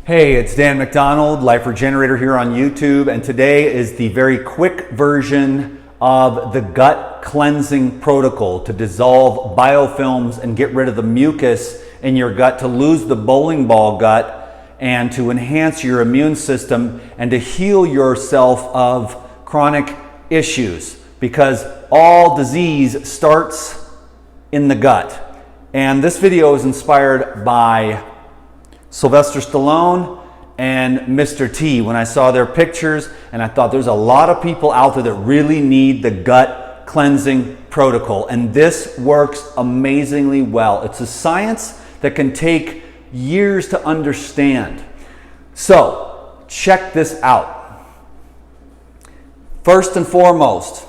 Hey, it's Dan McDonald, Life Regenerator here on YouTube, and today is the very quick version of the gut cleansing protocol to dissolve biofilms and get rid of the mucus in your gut, to lose the bowling ball gut, and to enhance your immune system and to heal yourself of chronic issues, because all disease starts in the gut. And this video is inspired by Sylvester Stallone and Mr. T. When I saw their pictures, and I thought there's a lot of people out there that really need the gut cleansing protocol, and this works amazingly well. It's a science that can take years to understand. So check this out. First and foremost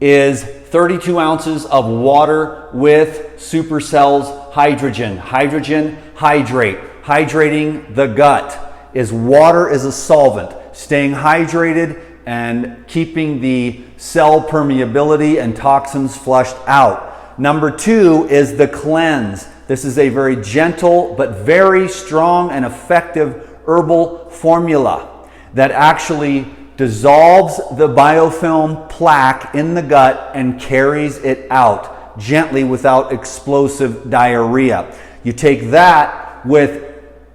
is 32 ounces of water with SuperCells hydrogen. Hydrogen hydrate. Hydrating the gut is water is a solvent, staying hydrated and keeping the cell permeability and toxins flushed out. Number two is the cleanse. This is a very gentle but very strong and effective herbal formula that actually dissolves the biofilm plaque in the gut and carries it out gently without explosive diarrhea. You take that with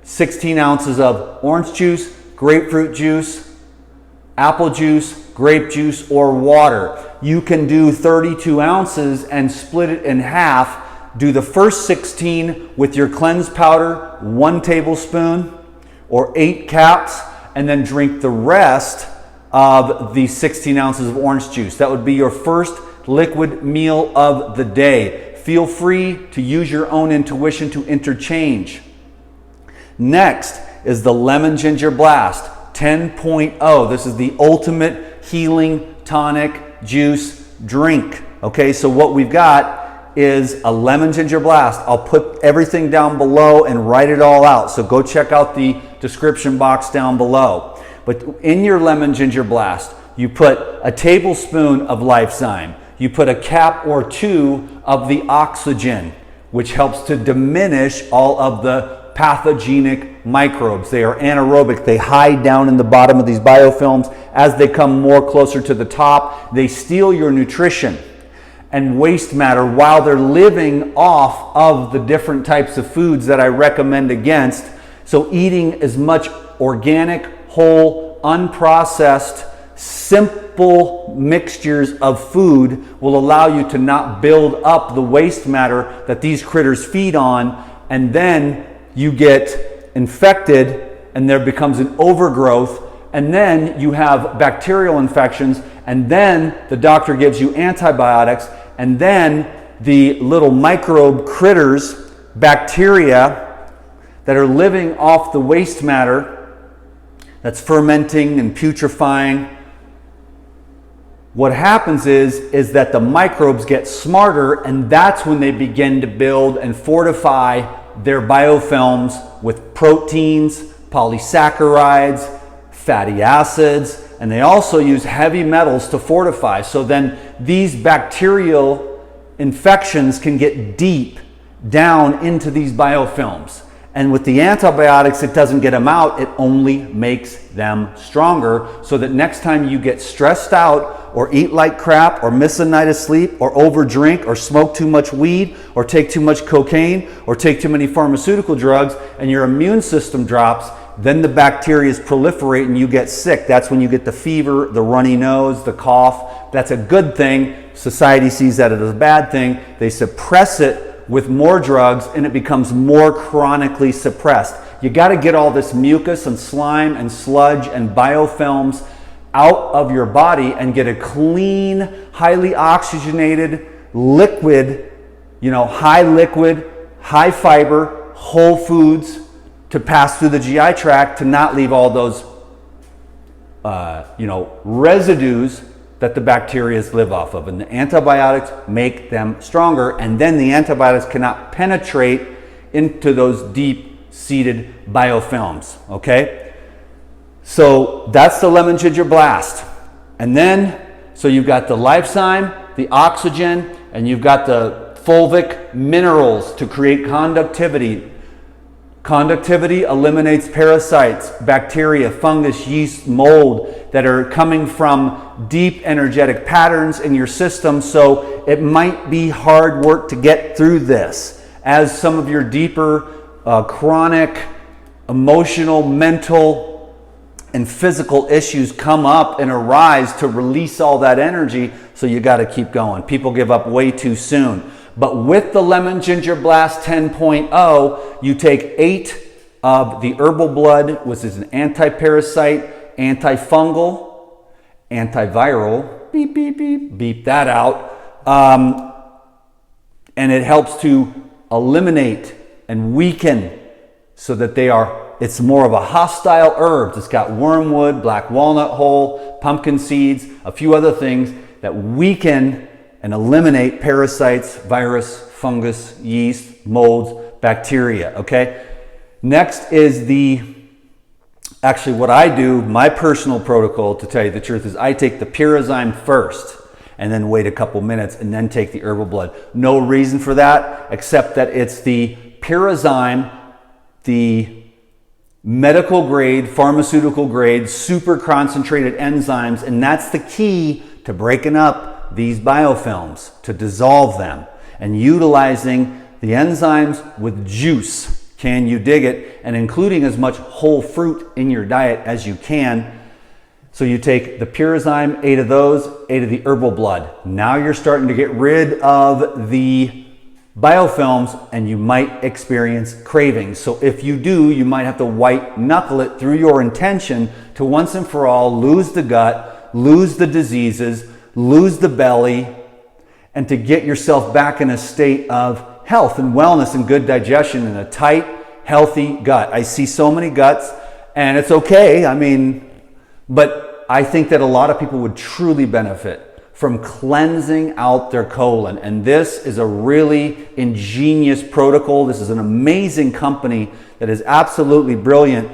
16 ounces of orange juice, grapefruit juice, apple juice, grape juice, or water. You can do 32 ounces and split it in half. Do the first 16 with your cleanse powder, 1 tablespoon or 8 caps, and then drink the rest of the 16 ounces of orange juice. That would be your first liquid meal of the day. Feel free to use your own intuition to interchange. Next is the Lemon Ginger Blast 10.0. This is the ultimate healing tonic juice drink. Okay, so what we've got is a Lemon Ginger Blast. I'll put everything down below and write it all out. So go check out the description box down below. But in your Lemon Ginger Blast, you put a tablespoon of Liyfzyme. You put a cap or 2 of the oxygen, which helps to diminish all of the pathogenic microbes. They are anaerobic. They hide down in the bottom of these biofilms. As they come more closer to the top, they steal your nutrition and waste matter while they're living off of the different types of foods that I recommend against. So eating as much organic, whole, unprocessed, simple mixtures of food will allow you to not build up the waste matter that these critters feed on, and then you get infected and there becomes an overgrowth, and then you have bacterial infections, and then the doctor gives you antibiotics, and then the little microbe critters, bacteria that are living off the waste matter that's fermenting and putrefying, what happens is that the microbes get smarter, and that's when they begin to build and fortify their biofilms with proteins, polysaccharides, fatty acids, and they also use heavy metals to fortify. So then these bacterial infections can get deep down into these biofilms. And with the antibiotics, it doesn't get them out, it only makes them stronger, so that next time you get stressed out or eat like crap or miss a night of sleep or overdrink or smoke too much weed or take too much cocaine or take too many pharmaceutical drugs and your immune system drops, then the bacteria proliferate and you get sick. That's when you get the fever, the runny nose, the cough. That's a good thing. Society sees that as a bad thing. They suppress it with more drugs, and it becomes more chronically suppressed. You got to get all this mucus and slime and sludge and biofilms out of your body and get a clean, highly oxygenated liquid, high liquid, high fiber, whole foods to pass through the GI tract, to not leave all those residues that the bacteria live off of. And the antibiotics make them stronger, and then the antibiotics cannot penetrate into those deep-seated biofilms, okay? So that's the Lemon Ginger Blast. And then, so you've got the Liyfzyme, the oxygen, and you've got the fulvic minerals to create conductivity. Conductivity eliminates parasites, bacteria, fungus, yeast, mold that are coming from deep energetic patterns in your system. So it might be hard work to get through this as some of your deeper chronic, emotional, mental, and physical issues come up and arise to release all that energy. So you got to keep going. People give up way too soon. But with the Lemon Ginger Blast 10.0, you take 8 of the herbal blood, which is an anti-parasite, antifungal, antiviral, beep, beep, beep, beep that out. And it helps to eliminate and weaken so that it's more of a hostile herb. It's got wormwood, black walnut hull, pumpkin seeds, a few other things that weaken and eliminate parasites, virus, fungus, yeast, molds, bacteria, okay? Next is actually what I do, my personal protocol, to tell you the truth, is I take the Puradyme first and then wait a couple minutes and then take the herbal blood. No reason for that except that it's the Puradyme, the medical grade, pharmaceutical grade, super concentrated enzymes, and that's the key to breaking up these biofilms, to dissolve them, and utilizing the enzymes with juice. Can you dig it? And including as much whole fruit in your diet as you can. So you take the Puradyme, 8 of those, 8 of the herbal blood. Now you're starting to get rid of the biofilms and you might experience cravings. So if you do, you might have to white knuckle it through your intention to once and for all lose the gut, lose the diseases, lose the belly, and to get yourself back in a state of health and wellness and good digestion in a tight, healthy gut. I see so many guts, and it's okay. I mean, but I think that a lot of people would truly benefit from cleansing out their colon. And this is a really ingenious protocol. This is an amazing company that is absolutely brilliant.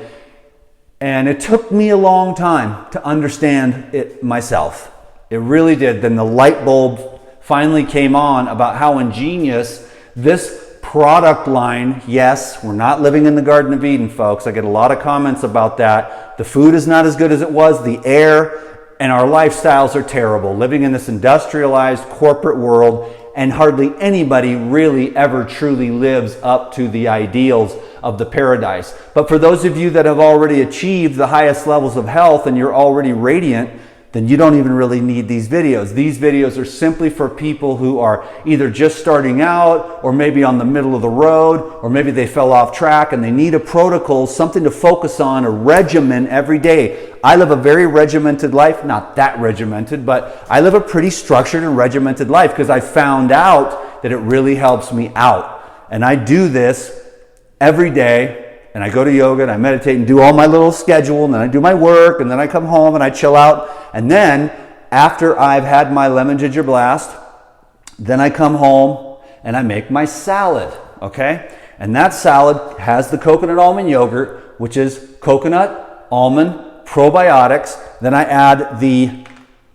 And it took me a long time to understand it myself. It really did. Then the light bulb finally came on about how ingenious this product line. Yes, we're not living in the Garden of Eden, folks. I get a lot of comments about that. The food is not as good as it was. The air and our lifestyles are terrible. Living in this industrialized corporate world, and hardly anybody really ever truly lives up to the ideals of the paradise. But for those of you that have already achieved the highest levels of health and you're already radiant, then you don't even really need these videos. These videos are simply for people who are either just starting out or maybe on the middle of the road, or maybe they fell off track and they need a protocol, something to focus on, a regimen every day. I live a very regimented life, not that regimented, but I live a pretty structured and regimented life because I found out that it really helps me out. And I do this every day. And I go to yoga and I meditate and do all my little schedule, and then I do my work, and then I come home and I chill out. And then after I've had my lemon ginger blast, then I come home and I make my salad, okay? And that salad has the coconut almond yogurt, which is coconut, almond, probiotics. Then I add the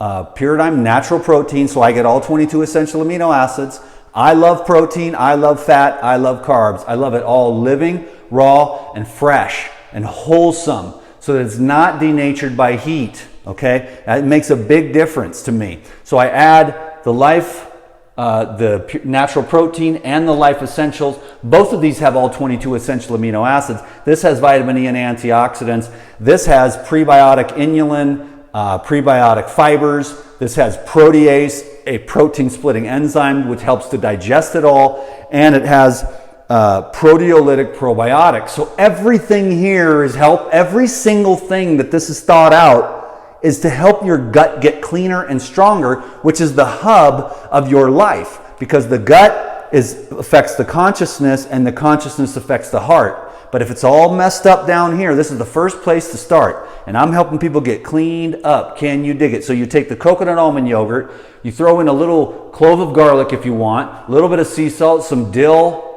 Puradyme natural protein, so I get all 22 essential amino acids. I love protein, I love fat, I love carbs. I love it all living, raw, and fresh, and wholesome, so that it's not denatured by heat, okay? It makes a big difference to me. So I add the natural protein and the Life Essentials. Both of these have all 22 essential amino acids. This has vitamin E and antioxidants. This has prebiotic inulin, prebiotic fibers. This has protease, a protein splitting enzyme which helps to digest it all, and it has proteolytic probiotics. So everything here is every single thing that this is thought out is to help your gut get cleaner and stronger, which is the hub of your life, because the gut affects the consciousness and the consciousness affects the heart. But if it's all messed up down here, this is the first place to start. And I'm helping people get cleaned up. Can you dig it? So you take the coconut almond yogurt, you throw in a little clove of garlic if you want, a little bit of sea salt, some dill,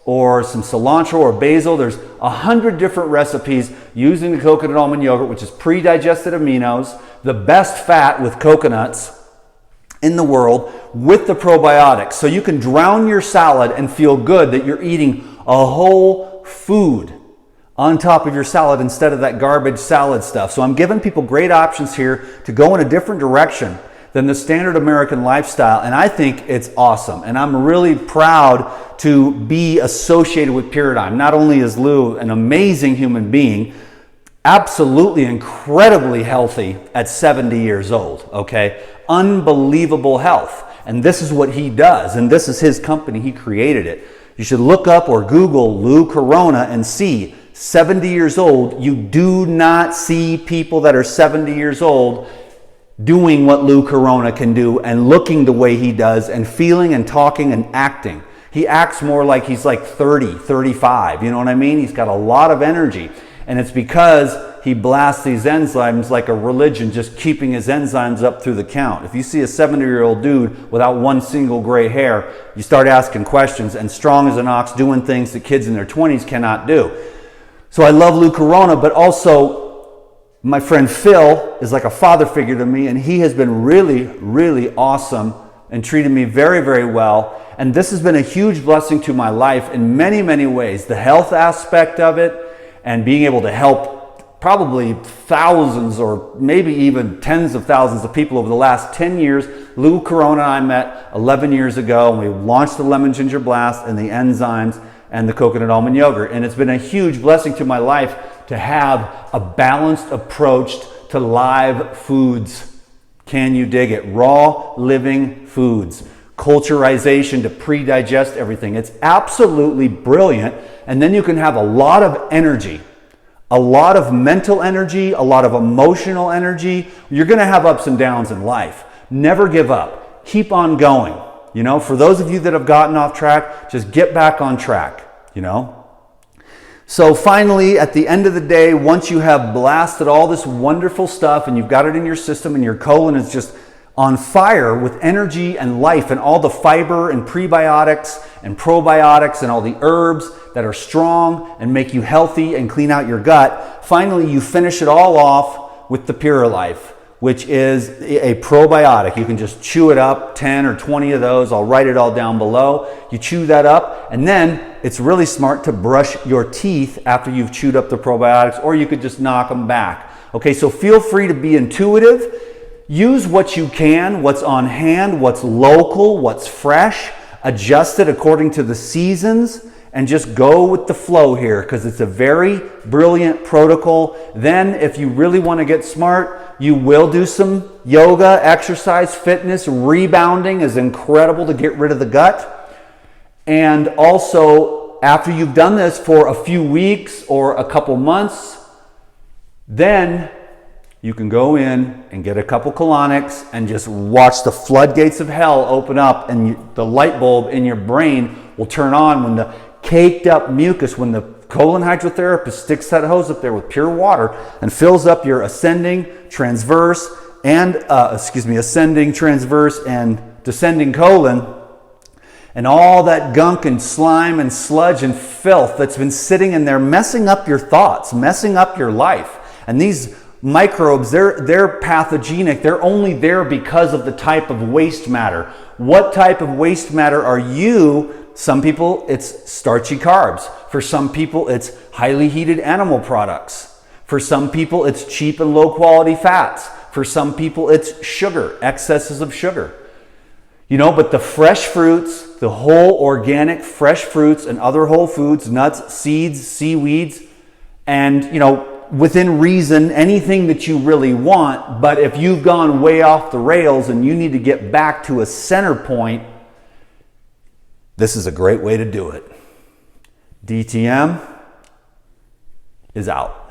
or some cilantro or basil. There's 100 different recipes using the coconut almond yogurt, which is pre-digested aminos, the best fat with coconuts in the world, with the probiotics. So you can drown your salad and feel good that you're eating a whole food. on top of your salad instead of that garbage salad stuff. So I'm giving people great options here to go in a different direction than the standard American lifestyle, and I think it's awesome. And I'm really proud to be associated with Puradyme. Not only is Lou an amazing human being, absolutely incredibly healthy at 70 years old, okay? Unbelievable health. And this is what he does, and this is his company. He created it. You should look up or Google Lou Corona and see 70 years old. You do not see people that are 70 years old doing what Lou Corona can do and looking the way he does and feeling and talking and acting. He acts more like he's like 30, 35, you know what I mean? He's got a lot of energy, and it's because he blasts these enzymes like a religion, just keeping his enzymes up through the count. If you see a 70-year-old dude without one single gray hair, you start asking questions, and strong as an ox, doing things that kids in their 20s cannot do. So I love Lou Corona, but also my friend Phil is like a father figure to me, and he has been really, really awesome and treated me very, very well. And this has been a huge blessing to my life in many, many ways. The health aspect of it and being able to help probably thousands or maybe even tens of thousands of people over the last 10 years. Lou Corona and I met 11 years ago, and we launched the Lemon Ginger Blast and the enzymes and the coconut almond yogurt. And it's been a huge blessing to my life to have a balanced approach to live foods. Can you dig it? Raw, living foods. Culturization to pre-digest everything. It's absolutely brilliant. And then you can have a lot of energy, a lot of mental energy, a lot of emotional energy. You're going to have ups and downs in life. Never give up. Keep on going. You know, for those of you that have gotten off track, just get back on track, you know. So finally, at the end of the day, once you have blasted all this wonderful stuff and you've got it in your system and your colon is just on fire with energy and life and all the fiber and prebiotics and probiotics and all the herbs that are strong and make you healthy and clean out your gut, finally you finish it all off with the Pure Life, which is a probiotic. You can just chew it up, 10 or 20 of those. I'll write it all down below. You chew that up, and then it's really smart to brush your teeth after you've chewed up the probiotics, or you could just knock them back. Okay, so feel free to be intuitive. Use what you can, what's on hand, what's local, what's fresh. Adjust it according to the seasons, and just go with the flow here, because it's a very brilliant protocol. Then if you really want to get smart, you will do some yoga, exercise, fitness. Rebounding is incredible to get rid of the gut. And also, after you've done this for a few weeks or a couple months, then you can go in and get a couple colonics and just watch the floodgates of hell open up, and the light bulb in your brain will turn on when the caked up mucus, when the colon hydrotherapist sticks that hose up there with pure water and fills up your ascending, transverse, and descending colon, and all that gunk and slime and sludge and filth that's been sitting in there messing up your thoughts, messing up your life. And these microbes, they're pathogenic. They're only there because of the type of waste matter. What type of waste matter are you? Some people, it's starchy carbs. For some people, it's highly heated animal products. For some people, it's cheap and low quality fats. For some people, it's sugar, excesses of sugar. You know, but the fresh fruits, the whole organic fresh fruits and other whole foods, nuts, seeds, seaweeds, and, you know, within reason, anything that you really want. But if you've gone way off the rails and you need to get back to a center point, this is a great way to do it. DTM is out.